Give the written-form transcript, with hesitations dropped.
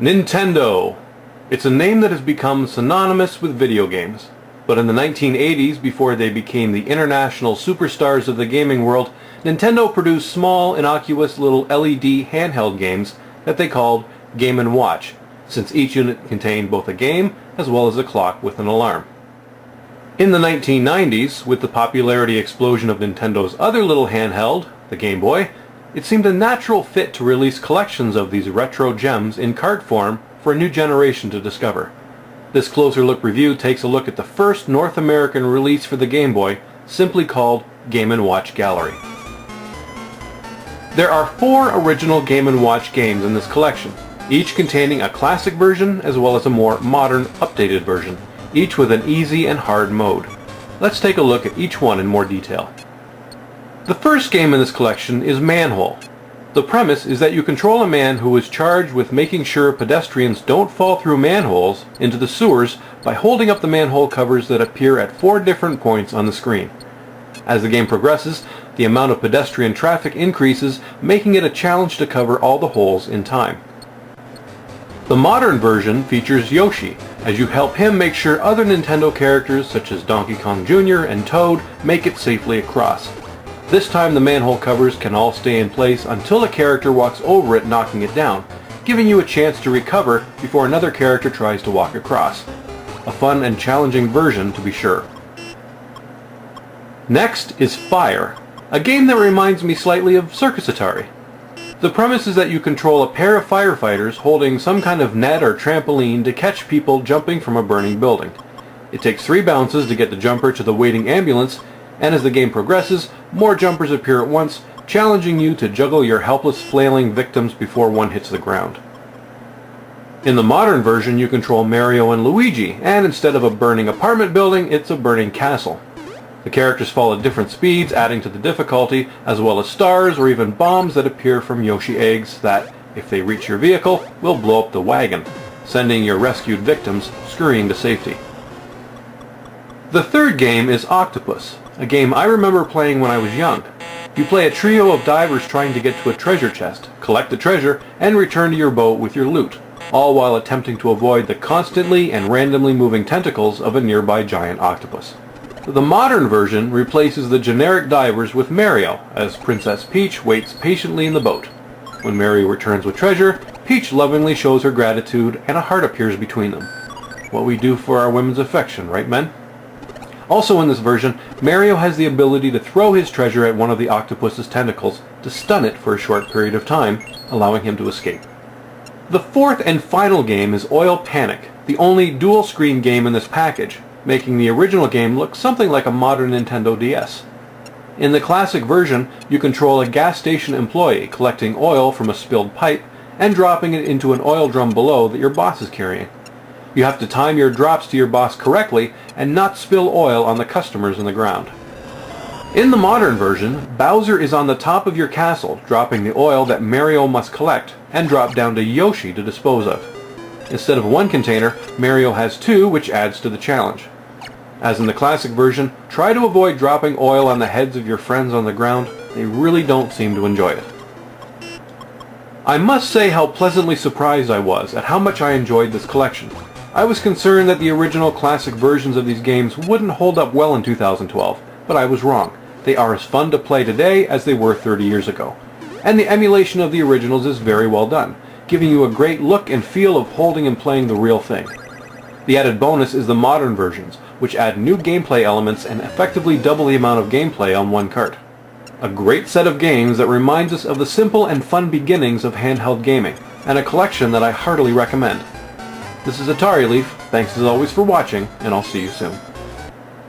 Nintendo. It's a name that has become synonymous with video games. But in the 1980s, before they became the international superstars of the gaming world, Nintendo produced small, innocuous little LED handheld games that they called Game & Watch, since each unit contained both a game as well as a clock with an alarm. In the 1990s, with the popularity explosion of Nintendo's other little handheld, the Game Boy, it seemed a natural fit to release collections of these retro gems in card form for a new generation to discover. This closer look review takes a look at the first North American release for the Game Boy, simply called Game & Watch Gallery. There are 4 original Game & Watch games in this collection, each containing a classic version as well as a more modern, updated version, each with an easy and hard mode. Let's take a look at each one in more detail. The first game in this collection is Manhole. The premise is that you control a man who is charged with making sure pedestrians don't fall through manholes into the sewers by holding up the manhole covers that appear at 4 different points on the screen. As the game progresses, the amount of pedestrian traffic increases, making it a challenge to cover all the holes in time. The modern version features Yoshi, as you help him make sure other Nintendo characters such as Donkey Kong Jr. and Toad make it safely across. This time the manhole covers can all stay in place until a character walks over it, knocking it down, giving you a chance to recover before another character tries to walk across. A fun and challenging version, to be sure. Next is Fire, a game that reminds me slightly of Circus Atari. The premise is that you control a pair of firefighters holding some kind of net or trampoline to catch people jumping from a burning building. It takes 3 bounces to get the jumper to the waiting ambulance, and as the game progresses, more jumpers appear at once, challenging you to juggle your helpless flailing victims before one hits the ground. In the modern version, you control Mario and Luigi, and instead of a burning apartment building, it's a burning castle. The characters fall at different speeds, adding to the difficulty, as well as stars or even bombs that appear from Yoshi eggs that, if they reach your vehicle, will blow up the wagon, sending your rescued victims scurrying to safety. The third game is Octopus, a game I remember playing when I was young. You play a trio of divers trying to get to a treasure chest, collect the treasure, and return to your boat with your loot, all while attempting to avoid the constantly and randomly moving tentacles of a nearby giant octopus. The modern version replaces the generic divers with Mario, as Princess Peach waits patiently in the boat. When Mario returns with treasure, Peach lovingly shows her gratitude and a heart appears between them. What we do for our women's affection, right men? Also in this version, Mario has the ability to throw his treasure at one of the octopus's tentacles to stun it for a short period of time, allowing him to escape. The fourth and final game is Oil Panic, the only dual-screen game in this package, making the original game look something like a modern Nintendo DS. In the classic version, you control a gas station employee collecting oil from a spilled pipe and dropping it into an oil drum below that your boss is carrying. You have to time your drops to your boss correctly and not spill oil on the customers in the ground. In the modern version, Bowser is on the top of your castle, dropping the oil that Mario must collect and drop down to Yoshi to dispose of. Instead of 1 container, Mario has 2, which adds to the challenge. As in the classic version, try to avoid dropping oil on the heads of your friends on the ground. They really don't seem to enjoy it. I must say how pleasantly surprised I was at how much I enjoyed this collection. I was concerned that the original classic versions of these games wouldn't hold up well in 2012, but I was wrong. They are as fun to play today as they were 30 years ago. And the emulation of the originals is very well done, giving you a great look and feel of holding and playing the real thing. The added bonus is the modern versions, which add new gameplay elements and effectively double the amount of gameplay on one cart. A great set of games that reminds us of the simple and fun beginnings of handheld gaming, and a collection that I heartily recommend. This is Atarileaf, thanks as always for watching, and I'll see you soon.